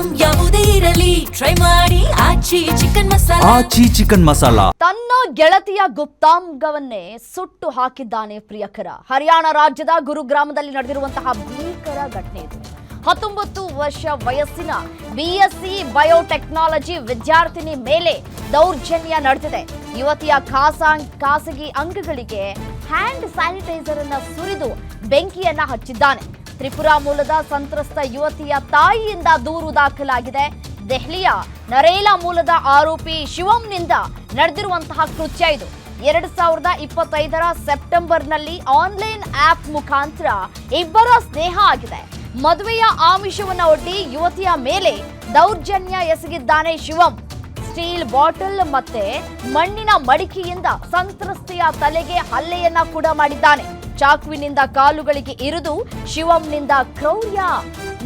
Item ಯಾವುದೇ ಇರಲಿ try ಮಾಡಿ ಆಚಿ ಚಿಕನ್ ಮಸಾಲಾ. ತನ್ನ ಗೆಳತಿಯ ಗುಪ್ತಾಂಗವನ್ನೇ ಸುಟ್ಟು ಹಾಕಿದ್ದಾನೆ ಪ್ರಿಯಕರ. ಹರಿಯಾಣ ರಾಜ್ಯದ ಗುರುಗ್ರಾಮದಲ್ಲಿ ನಡೆದಿರುವಂತಹ ಭೀಕರ ಘಟನೆ ಇದು. 19 ವರ್ಷ ವಯಸ್ಸಿನ ಬಿಎಸ್ಸಿ ಬಯೋಟೆಕ್ನಾಲಜಿ ವಿದ್ಯಾರ್ಥಿನಿ ಮೇಲೆ ದೌರ್ಜನ್ಯ ನಡೆದಿದೆ. ಯುವತಿಯ ಖಾಸಗಿ ಅಂಗಗಳಿಗೆ ಹ್ಯಾಂಡ್ ಸ್ಯಾನಿಟೈಸರ್ ಅನ್ನ ಸುರಿದು ಬೆಂಕಿಯನ್ನ ಹಚ್ಚಿದ್ದಾನೆ. ತ್ರಿಪುರಾ ಮೂಲದ ಸಂತ್ರಸ್ತ ಯುವತಿಯ ತಾಯಿಯಿಂದ ದೂರು ದಾಖಲಾಗಿದೆ. ದೆಹಲಿಯ ನರೇಲಾ ಮೂಲದ ಆರೋಪಿ ಶಿವಂನಿಂದ ನಡೆದಿರುವಂತಹ ಕೃತ್ಯ ಇದು. 2025ರ ಸೆಪ್ಟೆಂಬರ್ನಲ್ಲಿ ಆನ್ಲೈನ್ ಆಪ್ ಮುಖಾಂತರ ಇಬ್ಬರ ಸ್ನೇಹ ಆಗಿದೆ. ಮದುವೆಯ ಆಮಿಷವನ್ನ ಒಡ್ಡಿ ಯುವತಿಯ ಮೇಲೆ ದೌರ್ಜನ್ಯ ಎಸಗಿದ್ದಾನೆ ಶಿವಂ. ಸ್ಟೀಲ್ ಬಾಟಲ್ ಮತ್ತೆ ಮಣ್ಣಿನ ಮಡಿಕೆಯಿಂದ ಸಂತ್ರಸ್ತೆಯ ತಲೆಗೆ ಹಲ್ಲೆಯನ್ನ ಕೂಡ ಮಾಡಿದ್ದಾನೆ. ಚಾಕುವಿನಿಂದ ಕಾಲುಗಳಿಗೆ ಇರಿದು ಶಿವಂನಿಂದ ಕ್ರೌರ್ಯ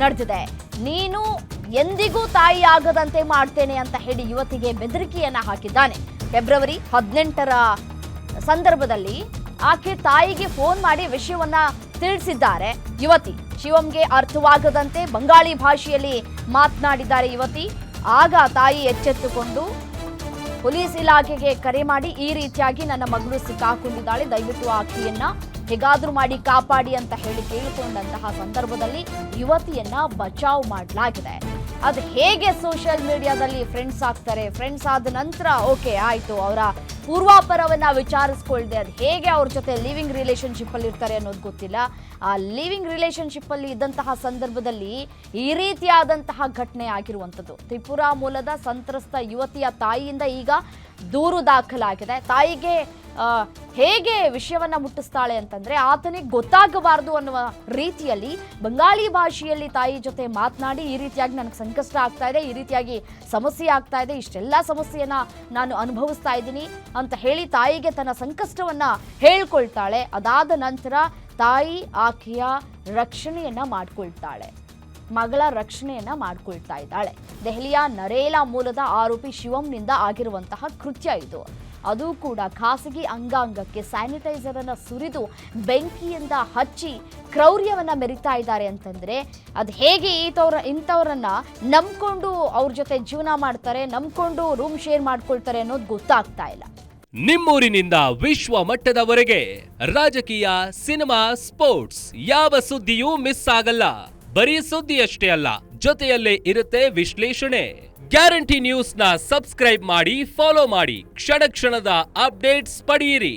ನಡೆದಿದೆ. ನೀನು ಎಂದಿಗೂ ತಾಯಿ ಆಗದಂತೆ ಮಾಡ್ತೇನೆ ಅಂತ ಹೇಳಿ ಯುವತಿಗೆ ಬೆದರಿಕೆಯನ್ನ ಹಾಕಿದ್ದಾನೆ. ಫೆಬ್ರವರಿ 18ರ ಸಂದರ್ಭದಲ್ಲಿ ಆಕೆ ತಾಯಿಗೆ ಫೋನ್ ಮಾಡಿ ವಿಷಯವನ್ನ ತಿಳಿಸಿದ್ದಾರೆ ಯುವತಿ. ಶಿವಂಗೆ ಅರ್ಥವಾಗದಂತೆ ಬಂಗಾಳಿ ಭಾಷೆಯಲ್ಲಿ ಮಾತನಾಡಿದ್ದಾರೆ ಯುವತಿ. ಆಗ ತಾಯಿ ಎಚ್ಚೆತ್ತುಕೊಂಡು ಪೊಲೀಸ್ ಇಲಾಖೆಗೆ ಕರೆ ಮಾಡಿ ಈ ರೀತಿಯಾಗಿ ನನ್ನ ಮಗಳು ಸಿಕ್ಕಾಕೊಂಡಿದ್ದಾಳೆ, ದಯವಿಟ್ಟು ಆಕೆಯನ್ನ ಹೇಗಾದ್ರೂ ಮಾಡಿ ಕಾಪಾಡಿ ಅಂತ ಹೇಳಿ ಕೇಳಿಕೊಂಡಂತಹ ಸಂದರ್ಭದಲ್ಲಿ ಯುವತಿಯನ್ನ ಬಚಾವ್ ಮಾಡಲಾಗಿದೆ. ಅದು ಹೇಗೆ ಸೋಷಿಯಲ್ ಮೀಡಿಯಾದಲ್ಲಿ ಫ್ರೆಂಡ್ಸ್ ಆಗ್ತಾರೆ, ಫ್ರೆಂಡ್ಸ್ ಆದ ನಂತರ ಓಕೆ ಆಯ್ತು ಅವರ ಪೂರ್ವಾಪರವನ್ನ ವಿಚಾರಿಸ್ಕೊಳ್ದೆ ಅದು ಹೇಗೆ ಅವ್ರ ಜೊತೆ ಲಿವಿಂಗ್ ರಿಲೇಶನ್ಶಿಪ್ ಅಲ್ಲಿ ಇರ್ತಾರೆ ಅನ್ನೋದು ಗೊತ್ತಿಲ್ಲ. ಆ ಲಿವಿಂಗ್ ರಿಲೇಶನ್ಶಿಪ್ ಅಲ್ಲಿ ಇದ್ದಂತಹ ಸಂದರ್ಭದಲ್ಲಿ ಈ ರೀತಿಯಾದಂತಹ ಘಟನೆ ಆಗಿರುವಂಥದ್ದು. ತ್ರಿಪುರಾ ಮೂಲದ ಸಂತ್ರಸ್ತ ಯುವತಿಯ ತಾಯಿಯಿಂದ ಈಗ ದೂರು ದಾಖಲಾಗಿದೆ. ತಾಯಿಗೆ ಹೇಗೆ ವಿಷಯವನ್ನ ಮುಟ್ಟಿಸ್ತಾಳೆ ಅಂತಂದ್ರೆ ಆತನಿಗೆ ಗೊತ್ತಾಗಬಾರದು ಅನ್ನುವ ರೀತಿಯಲ್ಲಿ ಬಂಗಾಳಿ ಭಾಷೆಯಲ್ಲಿ ತಾಯಿ ಜೊತೆ ಮಾತನಾಡಿ ಈ ರೀತಿಯಾಗಿ ನನಗೆ ಸಂಕಷ್ಟ ಆಗ್ತಾ ಇದೆ, ಈ ರೀತಿಯಾಗಿ ಸಮಸ್ಯೆ ಆಗ್ತಾ ಇದೆ, ಇಷ್ಟೆಲ್ಲ ಸಮಸ್ಯೆಯನ್ನ ನಾನು ಅನುಭವಿಸ್ತಾ ಇದ್ದೀನಿ ಅಂತ ಹೇಳಿ ತಾಯಿಗೆ ತನ್ನ ಸಂಕಷ್ಟವನ್ನ ಹೇಳ್ಕೊಳ್ತಾಳೆ. ಅದಾದ ನಂತರ ತಾಯಿ ಆಕೆಯ ರಕ್ಷಣೆಯನ್ನ ಮಾಡ್ಕೊಳ್ತಾಳೆ, ಮಗಳ ರಕ್ಷಣೆಯನ್ನ ಮಾಡ್ಕೊಳ್ತಾ ಇದ್ದಾಳೆ. ದೆಹಲಿಯ ನರೇಲಾ ಮೂಲದ ಆರೋಪಿ ಶಿವಂನಿಂದ ಆಗಿರುವಂತಹ ಕೃತ್ಯ ಇದು. ಅದು ಕೂಡ ಖಾಸಗಿ ಅಂಗಾಂಗಕ್ಕೆ ಸ್ಯಾನಿಟೈಸರ್ ಅನ್ನ ಸುರಿದು ಬೆಂಕಿಯಿಂದ ಹಚ್ಚಿ ಕ್ರೌರ್ಯವನ್ನ ಮೆರಿತಾ ಇದ್ದಾರೆ ಅಂತಂದ್ರೆ ಅದು ಹೇಗೆ ಇಂಥವ್ರನ್ನ ನಂಬ್ಕೊಂಡು ಅವ್ರ ಜೊತೆ ಜೀವನ ಮಾಡ್ತಾರೆ, ನಂಬ್ಕೊಂಡು ರೂಮ್ ಶೇರ್ ಮಾಡ್ಕೊಳ್ತಾರೆ ಅನ್ನೋದು ಗೊತ್ತಾಗ್ತಾ ಇಲ್ಲ. ನಿಮ್ಮೂರಿನಿಂದ ವಿಶ್ವ ಮಟ್ಟದವರೆಗೆ ರಾಜಕೀಯ, ಸಿನಿಮಾ, ಸ್ಪೋರ್ಟ್ಸ್ ಯಾವ ಸುದ್ದಿಯೂ ಮಿಸ್ ಆಗಲ್ಲ. ಬರೀ ಸುದ್ದಿಯಷ್ಟೇ ಅಲ್ಲ, ಜೊತೆಯಲ್ಲೇ ಇರುತ್ತೆ ವಿಶ್ಲೇಷಣೆ. ಗ್ಯಾರಂಟಿ ನ್ಯೂಸ್ ನ ಸಬ್ಸ್ಕ್ರೈಬ್ ಮಾಡಿ, ಫಾಲೋ ಮಾಡಿ, ಕ್ಷಣ ಕ್ಷಣದ ಅಪ್ಡೇಟ್ಸ್ ಪಡೆಯಿರಿ.